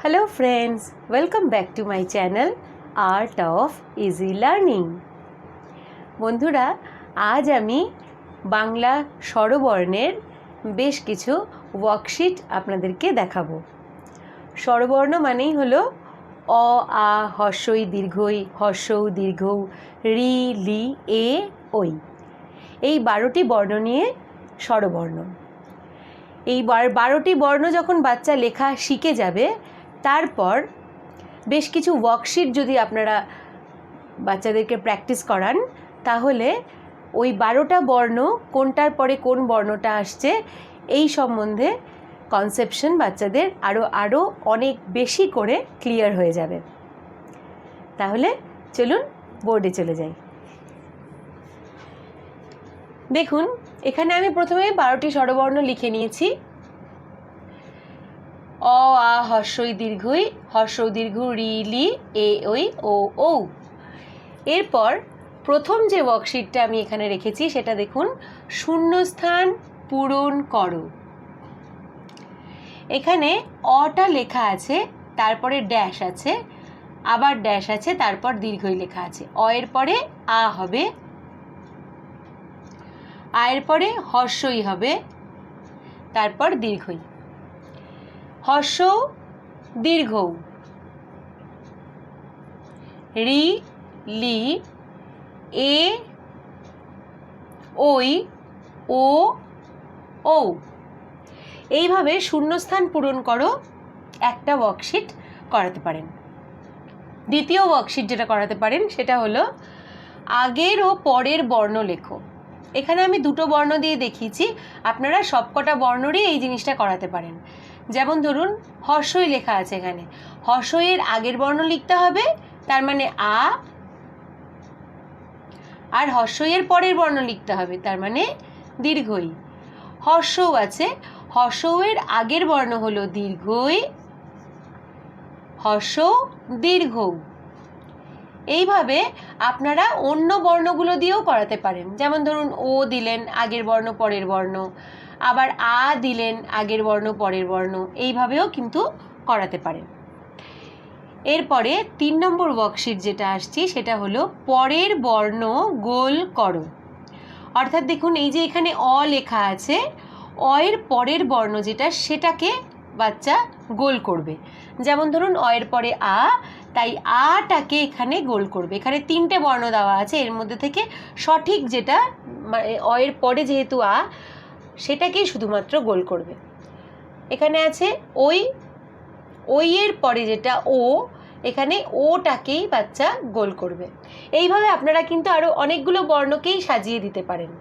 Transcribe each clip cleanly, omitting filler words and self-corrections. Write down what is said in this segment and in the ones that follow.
Hello friends, welcome back to my channel Art of Easy Learning. বন্ধুরা, আজ আমি বাংলা স্বরবর্ণের বেশ কিছু ওয়ার্কশিট আপনাদেরকে দেখাবো। স্বরবর্ণ মানেই হলো অ, আ, হর্ষই দীর্ঘই, হর্ষৌ দীর্ঘৌ, রি, লি, এ, ওই। এই 12টি বর্ণ নিয়ে স্বরবর্ণ। এই 12টি বর্ণ যখন বাচ্চা লেখা শিখে যাবে, তারপর বেশ কিছু ওয়ার্কশিট যদি আপনারা বাচ্চাদেরকে প্র্যাকটিস করান, তাহলে ওই 12টা বর্ণ কোনটার পরে কোন বর্ণটা আসছে এই সম্বন্ধে কনসেপশন বাচ্চাদের আরও অনেক বেশি করে ক্লিয়ার হয়ে যাবে। তাহলে চলুন বোর্ডে চলে যাই। দেখুন, এখানে আমি প্রথমে 12টি স্বরবর্ণ লিখে নিয়েছি। অ, আ, হর্ষই দীর্ঘই, হর্ষৌ দীর্ঘ, রি, লি, এ, ওই, ও, ঔ। এরপর প্রথম যে ওয়ার্কশিটটা আমি এখানে রেখেছি সেটা দেখুন, শূন্যস্থান পূরণ করো। এখানে অটা লেখা আছে, তারপরে ড্যাশ আছে, আবার ড্যাশ আছে, তারপর দীর্ঘই লেখা আছে। অ এর পরে আ হবে, আ এর পরে হর্ষই হবে, তারপর দীর্ঘই। হর্ষ দীর্ঘ, রি, লি, এ, ওই, ও, ঔ। এইভাবে শূন্যস্থান পূরণ করো একটা ওয়ার্কশিট করাতে পারেন। দ্বিতীয় ওয়ার্কশিট যেটা করাতে পারেন সেটা হলো আগের ও পরের বর্ণ লেখো। এখানে আমি দুটো বর্ণ দিয়ে দেখিয়েছি, আপনারা সবকটা বর্ণরই এই জিনিসটা করাতে পারেন। যেমন ধরুন, হর্ষই লেখা আছে, এখানে হর্ষইয়ের আগের বর্ণ লিখতে হবে, তার মানে আ, আর হর্ষইয়ের পরের বর্ণ লিখতে হবে, তার মানে দীর্ঘই। হর্ষৌ আছে, হর্ষৌয়ের আগের বর্ণ হলো দীর্ঘই, হর্ষৌ দীর্ঘ। এইভাবে আপনারা অন্য বর্ণগুলো দিয়েও করাতে পারেন। যেমন ধরুন, ও দিলেন, আগের বর্ণ পরের বর্ণ, আবার আ দিলেন, আগের বর্ণ পরের বর্ণ, এইভাবেও কিন্তু করাতে পারেন। এরপরে 3 নম্বর ওয়ার্কশিট যেটা আসছি সেটা হলো পরের বর্ণ গোল করো। অর্থাৎ দেখুন, এই যে এখানে অ লেখা আছে, অ এর পরের বর্ণ যেটা সেটাকে বাচ্চা গোল করবে। যেমন ধরুন, অ এর পরে আ, তাই আটাকে এখানে গোল করবে। এখানে 3টে বর্ণ দেওয়া আছে, এর মধ্যে থেকে সঠিক যেটা, অ এর পরে যেহেতু আ, সেটাকেই শুধুমাত্র গোল করবে। এখানে আছে ওই, ওই এর পরে যেটা ও, এখানে ওটাকেই বাচ্চা গোল করবে। এইভাবে আপনারা কিন্তু আরও অনেকগুলো বর্ণকেই সাজিয়ে দিতে পারেন।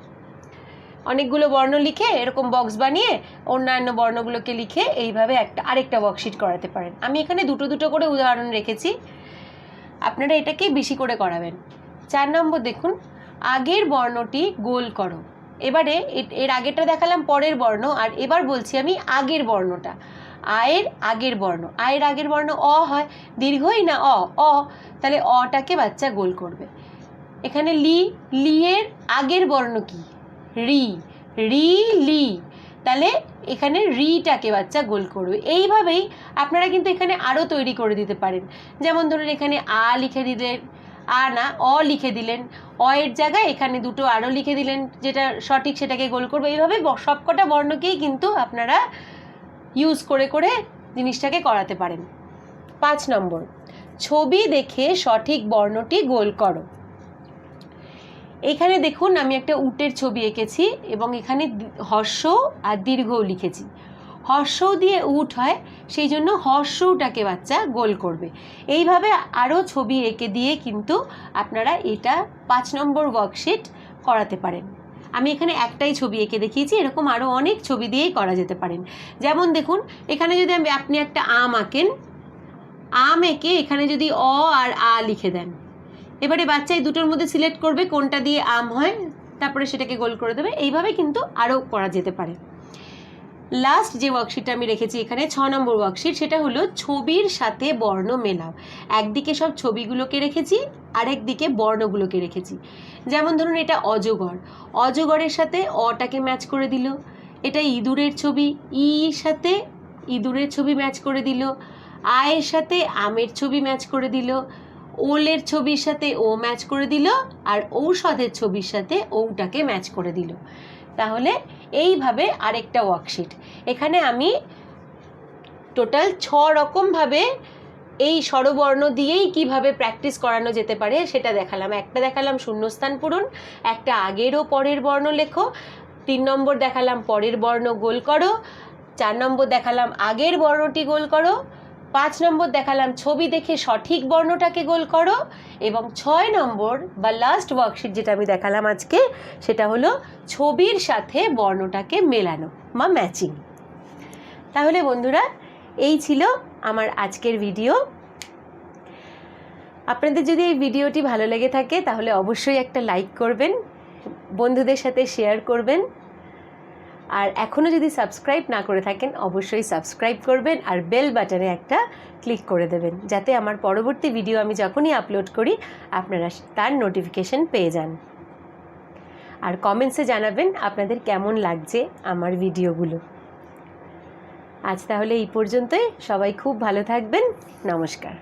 অনেকগুলো বর্ণ লিখে এরকম বক্স বানিয়ে অন্যান্য বর্ণগুলোকে লিখে এইভাবে আরেকটা ওয়ার্কশিট করাতে পারেন। আমি এখানে দুটো দুটো করে উদাহরণ রেখেছি, আপনারা এটাকেই বেশি করে করাবেন। 4 নম্বর দেখুন, আগের বর্ণটি গোল করো। এবারে এর আগেরটা দেখালাম পরের বর্ণ, আর এবার বলছি আমি আগের বর্ণটা। আয়ের আগের বর্ণ, আয়ের আগের বর্ণ অ হয়, দীর্ঘই না অ, অ, তাহলে অটাকে বাচ্চা গোল করবে। এখানে লি, লি এর আগের বর্ণ কি? রি, রি, লি, তাহলে এখানে রিটাকে বাচ্চা গোল করবে। এইভাবেই আপনারা কিন্তু এখানে আরও তৈরি করে দিতে পারেন। যেমন ধরুন, এখানে আ লিখে দিলেন, আ না অ লিখে দিলেন, অ এর জায়গায় এখানে দুটো আরও লিখে দিলেন, যেটা সঠিক সেটাকে গোল করবে। এইভাবে সবকটা বর্ণকেই কিন্তু আপনারা ইউজ করে করে জিনিসটাকে করাতে পারেন। 5 নম্বর, ছবি দেখে সঠিক বর্ণটি গোল করো। এখানে দেখুন, আমি একটা উটের ছবি এঁকেছি এবং এখানে হর্ষ আর দীর্ঘও লিখেছি। হর্ষ দিয়ে উট হয়, সেই জন্য হর্ষটাকে বাচ্চা গোল করবে। এইভাবে আরও ছবি এঁকে দিয়ে কিন্তু আপনারা এটা 5 নম্বর ওয়ার্কশিট করাতে পারেন। আমি এখানে একটাই ছবি এঁকে দেখিয়েছি, এরকম আরও অনেক ছবি দিয়েই করা যেতে পারেন। যেমন দেখুন, এখানে যদি আপনি একটা আম আঁকেন, আম এঁকে এখানে যদি অ আর আ লিখে দেন, এবারে বাচ্চা এই দুটোর মধ্যে সিলেক্ট করবে কোনটা দিয়ে আম হয়, তারপরে সেটাকে গোল করে দেবে। এইভাবে কিন্তু আরও করা যেতে পারে। লাস্ট যে ওয়ার্কশিটটা আমি রেখেছি এখানে 6 নম্বর ওয়ার্কশিট, সেটা হলো ছবির সাথে বর্ণ মেলাও। একদিকে সব ছবিগুলোকে রেখেছি, আরেকদিকে বর্ণগুলোকে রেখেছি। যেমন ধরুন, এটা অজগর, অজগরের সাথে অটাকে ম্যাচ করে দিল। এটা ইঁদুরের ছবি, ইর সাথে ইঁদুরের ছবি ম্যাচ করে দিল। এর সাথে আমের ছবি ম্যাচ করে দিল, ওলের ছবির সাথে ও ম্যাচ করে দিল, আর ঔষধের ছবির সাথে ওটাকে ম্যাচ করে দিল। তাহলে এইভাবে আরেকটা ওয়ার্কশিট। এখানে আমি টোটাল 6 রকমভাবে এই স্বরবর্ণ দিয়েই কিভাবে প্র্যাকটিস করানো যেতে পারে সেটা দেখালাম। একটা দেখালাম শূন্যস্থান পূরণ, একটা আগের ও পরের বর্ণ লেখো, 3 নম্বর দেখালাম পরের বর্ণ গোল করো, 4 নম্বর দেখালাম আগের বর্ণটি গোল করো, 5 নম্বর দেখালাম ছবি দেখে সঠিক বর্ণটাকে গোল করো, এবং 6 নম্বর বা লাস্ট ওয়ার্কশিট যেটা আমি দেখালাম আজকে সেটা হলো ছবির সাথে বর্ণটাকে মেলানো বা ম্যাচিং। তাহলে বন্ধুরা, এই ছিল আমার আজকের ভিডিও। আপনাদের যদি এই ভিডিওটি ভালো লেগে থাকে তাহলে অবশ্যই একটা লাইক করবেন, বন্ধুদের সাথে শেয়ার করবেন, আর এখনও যদি সাবস্ক্রাইব না করে থাকেন অবশ্যই সাবস্ক্রাইব করবেন, আর বেল বাটনে একটা ক্লিক করে দেবেন যাতে আমার পরবর্তী ভিডিও আমি যখনই আপলোড করি আপনারা তার নোটিফিকেশন পেয়ে যান। আর কমেন্টসে জানাবেন আপনাদের কেমন লাগছে আমার ভিডিওগুলো। আজ তাহলে এই পর্যন্তই, সবাই খুব ভালো থাকবেন, নমস্কার।